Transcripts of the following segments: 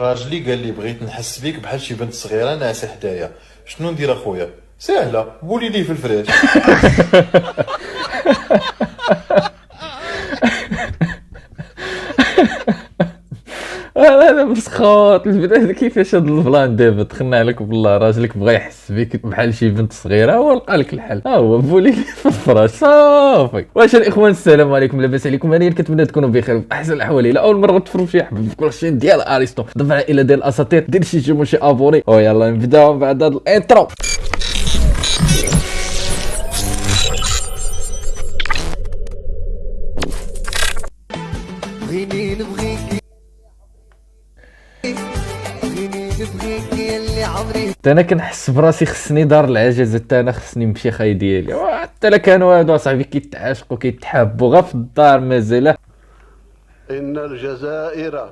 راجلي قال لي بغيت نحس بيك بحال شي بنت صغيره ناعسه حدايا. شنو ندير اخويا؟ ساهله، بولي لي في الفراش. هذا مسخوط البنات. كيفاش هاد البلان دابا دخلنا عليك بالله، راجلك بغى يحس بك بحال شي بنت صغيره، هو لقى لك الحل، ها هو بولي لي في الفراش صافي. واش الاخوان السلام عليكم، لاباس عليكم؟ انا كنتمنى تكونوا بخير في احسن الاحوال. الى اول مره تفرجوا شي حبب في كل شيء ديال ارسطو، ضيف العائله ديال الاساطير، دير شي جيم وشي ابوني، ويلا نبداو بعد هذا الانترو. بغيني نبغيك بغيني نبغيك يلي عمري. انا كنحس براسي خصني دار العجزه، حتى انا خصني نمشي خاي ديالي، حتى لا كانوا هادو اصاحبي كيتعاشقوا كيتحابوا غير في الدار مازال. إن الجزائر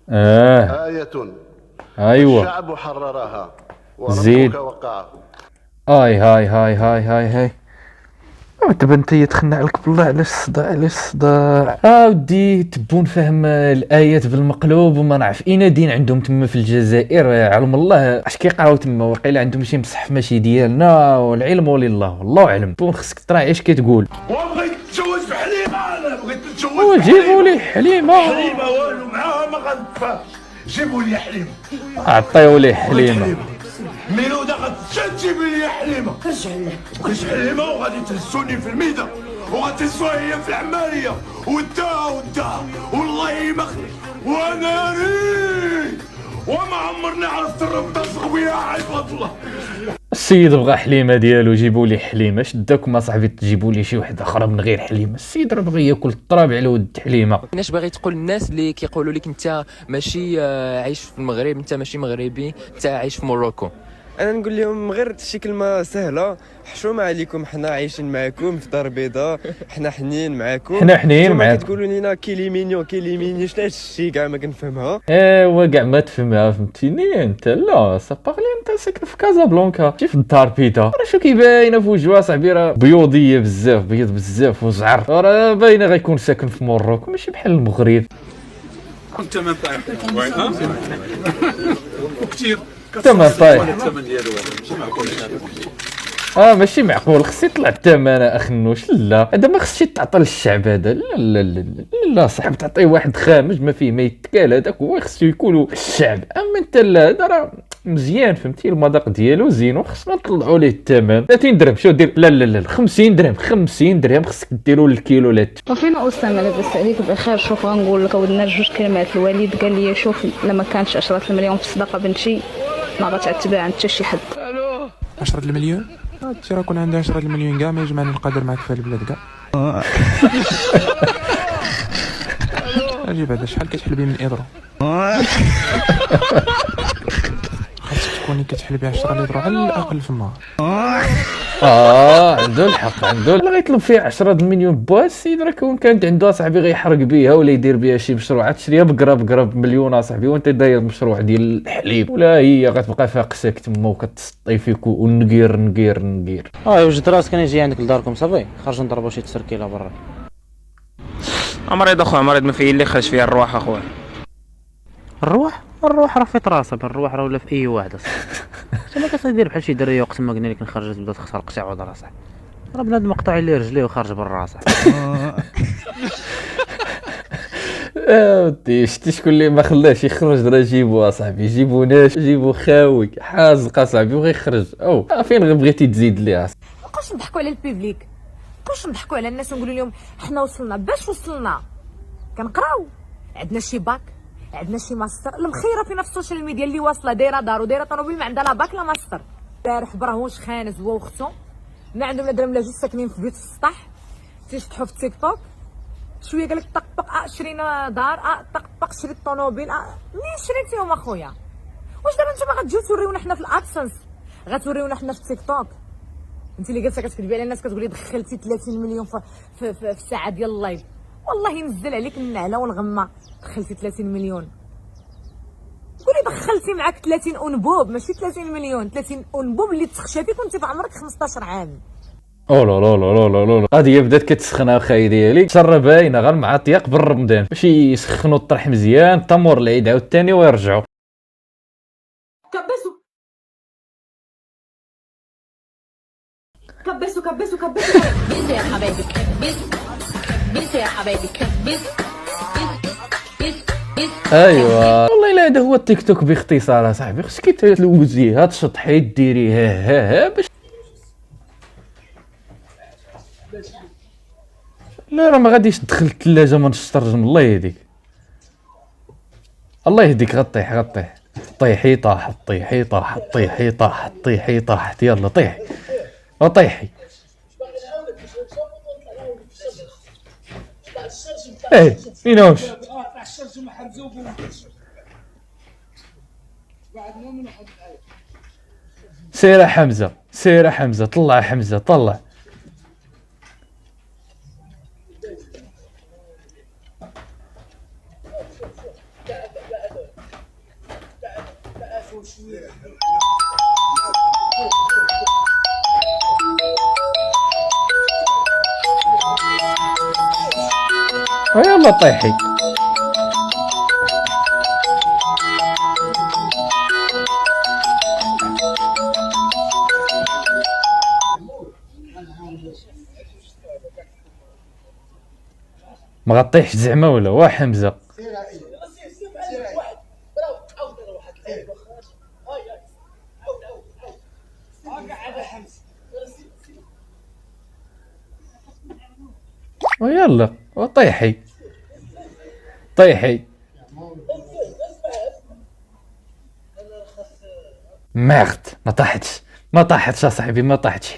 اه آية ايوا الشعب حررها زيد. وربك وقعه. هاي دابا انت تخنع عليك بالله. علاش الصداع ودي تبون فهم الايات بالمقلوب وما نعرف اين دين عندهم تما في الجزائر. علم الله اش كيقراو تما، وقيلا عندهم شي مصحف ماشي ديالنا، والعلم ولله والله اعلم. بون خصك تراعي اش كتقول. وبغيت نتزوج بحليمه، انا بغيت نتزوج وجيبوا لي حليمه. حليمه والو معاها ما غنتفاهمش. جيبوا لي حليمه. عطيو لي حليمه. ميلوده غتشد جيبي لي حليمه. كرجع لك كرجع حليمه وغادي تهزوني في الميدان وغتهزوها هي في العماريه وداها والله ما وناري وما عمرني عرفت الرب تصغ بيها عباد الله. السيد بغى حليمه ديالو، جيبوا لي حليمه. شداكم اصاحبي تجيبوا لي شي واحد اخرى من غير حليمه. السيد راه بغى ياكل التراب على ود حليمه. علاش باغي تقول للناس اللي كيقولوا لك انت ماشي عايش في المغرب، انت ماشي مغربي، انت عايش في موروكو؟ انا نقول لهم غير شي كلمه سهله، حشومه عليكم، حنا عايشين معاكم في دار بيضاء، حنا حنين معاكم، حنا حنين نتوما معاكم. كتقولوا لينا كيلي مينيو شنو هادشي كاع ما كنفهمها. ايوا كاع ما تفهمها فهمتيني انت. لا ساباغلي انت ساكن في كازابلانكا ماشي في الدار بيضاء. راه شو كيباينه في وجهها صاحبي، راه بيوضيه بزاف، بيض بزاف وزعر. راه باينه غيكون ساكن في موروكو ماشي بحال المغرب. انت من طايح وين وكثير الثمن طايح. الثمن ديالو ماشي معقول. ماشي معقول. خص يطلع الثمن اخنوش. لا هذا ما خصش تعطى للشعب هذا. لا صاحب تعطيه واحد خامج ما فيه ما يتكال. هذاك هو خصو يكونوا الشعب. اما انت لا، هذا راه مزيان فهمتي، المذاق ديالو زين وخصنا نطلعوا ليه الثمن. 30 درهم شو دير؟ لا 50 درهم. 50 درهم خصك ديروا للكيلو لات. وفينا أسامة لاباس عليك بخير. شوف غنقول لك اودنا جوج كلمات. الوالد قال لي شوف لما كانش 10 المليون في الصدقه بنتي ما غتعتبها عند حتى شي حد. 10 المليون؟ راه كون عندي 10 المليون كاع ما يجمعني القدر معك في البلاد كاع. اجي بعدا شحال كتحلبي من ايدرو؟ خاصك تكوني كتحلبي 10 لتر على الاقل في النهار. عنده الحق. عنده لا غيطلب فيه 10 المليون بوا. السيد راه كون كانت عنده صاحبي غيحرق بها ولا يدير بها شي مشروعات، تشريها بقراب مليون صاحبي وانت داير مشروع ديال الحليب، ولا هي غتبقى فاقساك تما وكتسطي فيك ونقير. وجد راسك انا نجي عندك لداركم صافي، خرج نضربوا شي تسركيله برا. مريض اخويا، مريض ما فيه اللي خرج فيها الروح اخويا. الروح راه في راسها، الروح راه ولا في اي واحد اصاحبي. ما كتدير بحال شي دريه وقت ما قلنا لك نخرج تبدا تخسر قشع ولا راسها. راه بنادم مقطع ليه رجليه وخارج برا صاحبي. ودي شتي شكون اللي ما خلاش يخرج؟ راه جيبوه صاحبي، جيبو ناش، جيبو خاوي حازق صاحبي وغيخرج. فين غير بغيتي تزيد ليها. مابقاوش نضحكوا على البيبليك، مابقاوش نضحكوا على الناس ونقولوا لهم حنا وصلنا. باش وصلنا كنقراو، عندنا شي باك، عندنا شي ماستر. المخيره فينا في السوشيال ميديا اللي واصله دايره دار ودايره طوموبيل ما عندها لا باك لا ماستر. بارح براهوش خانز هو وختو ما عندهم لا درهم لا جوج، ساكنين في بيوت في السطح، تيشطحوا في تيك توك. شويه قال لك طقطق شرينا دار، طقطق شريت طوموبيل. منين شريتيهم اخويا؟ واش دابا نتوما غتجيو توريونا حنا في الادسنس؟ غتوريونا حنا في تيك توك؟ انت اللي جالسه كتكذبي على الناس كتقولي دخلتي 30 مليون في الساعه ديال اللايف. والله ينزل عليك النعله والغمه. دخلتي 30 مليون، قولي دخلتي معاك 30 انبوب ماشي 30 مليون. 30 انبوب اللي تخشى فيك وانت في عمرك 15 عام. لا القضيه بدات كتسخن اخاي ديالي. شر باينه غير مع طياق بالرمضان باش يسخنوا الطرح مزيان، تمر العيد عاوتاني ويرجعوا. كبسوا بيسوا يا حبايبي بيسوا يا حبايبي ايوا والله الا هذا هو التيك توك باختصار اصاحبي. خصك تلوزيها تشطحي ديري ها باش لا راه ما غاديش تدخل الثلاجه ما نشطرجم. الله يهديك الله يهديك. غطيح طيحي طاحت طيحي طاحت طيحي طاحت طيحي طاحت. يلا طيحي وطيحي. ايه فينوش سير حمزه طلع حمزه طلع. ويلا طيحي. ما غطيحش زعما ولا وا حمزه. ويلا وطيحي ماخت ما طاحتش اصاحبي ما طاحتش.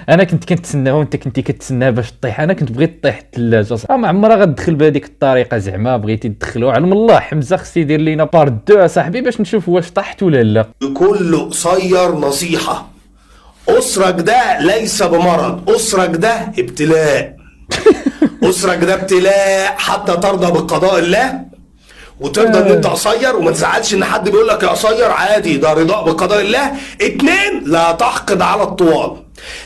انا كنت كنتسناها وانت كنتي كتسناها باش طيح. انا كنت بغيت طيح الثلاجه ما عمرها غتدخل بهذيك الطريقه. زعما بغيتي تدخلوا علم الله. حمزه خص يدير لينا بار 2 اصاحبي باش نشوف واش طاحت ولا لا. لكل قصير نصيحة، أسرك ده ليس بمرض، أسرك ده ابتلاء. أسرك ده ابتلاء حتى ترضى بقضاء الله وترضى ان انت قصير وما تزعلش ان حد بيقول لك يا قصير. عادي، ده رضاء بقضاء الله. 2، لا تحقد على الطوال،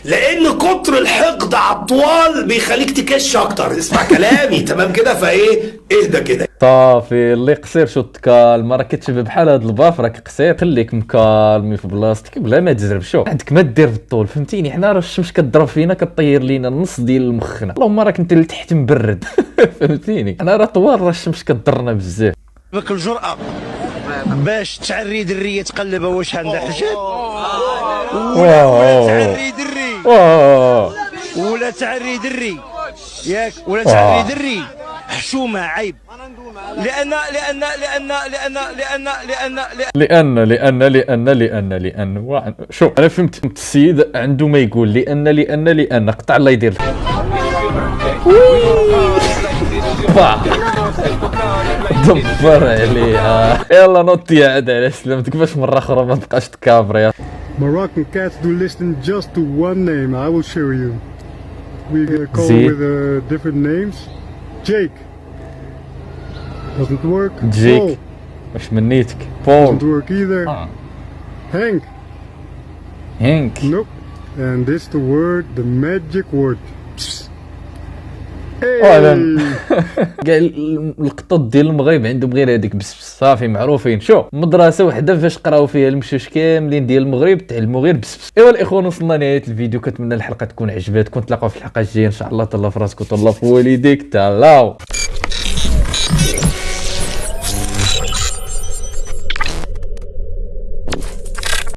لان كتر الحقد على الطوال بيخليك تكش اكتر. اسمع كلامي تمام كده؟ فايه اهدى كده. صافي اللي قصير شو تكالم. راه كتشبه بحال هاد الباف راك قصير. خليك مكالمي في بلاصتك بلا ما تزرب. شوف عندك ما دير بالطول فهمتيني. حنا راه الشمس كضرب فينا كطير لينا النص ديال مخنا. اللهم راك انت لتحت مبرد فهمتيني. حنا راه طوال راه الشمس كضرنا بزاف. بك الجرأة باش تعري درية تقلبها واش عندها حجاب ولا تعري دري ولا تعري دري ياك ولا تعري دري حشومة عيب. لأن شوف أنا فهمت السيد عنده ما يقول لأن قطع الله يدير دبر عليها. يلا نوطي عاد على سلامتك باش مرة أخرى ما تبقاش تكابري. Moroccan cats do listen just to one name. I will show you. We call with different names. Jake. Doesn't work. Jake. واش منيتك؟ Paul. Doesn't work either. Hank. Nope. And this the word, the magic word. كاع القطط ديال المغرب عندهم غير هذيك بس صافي معروفين. شوف مدرسه وحده فاش قراو فيها المشوش كاملين ديال المغرب تعلموا غير بس. ايوا الاخوان وصلنا لنهايه الفيديو. كنتمنى الحلقه تكون عجباتكم. نتلاقاو في الحلقه الجايه ان شاء الله. تهلاو في راسكم تهلاو في والديك. تهلاو.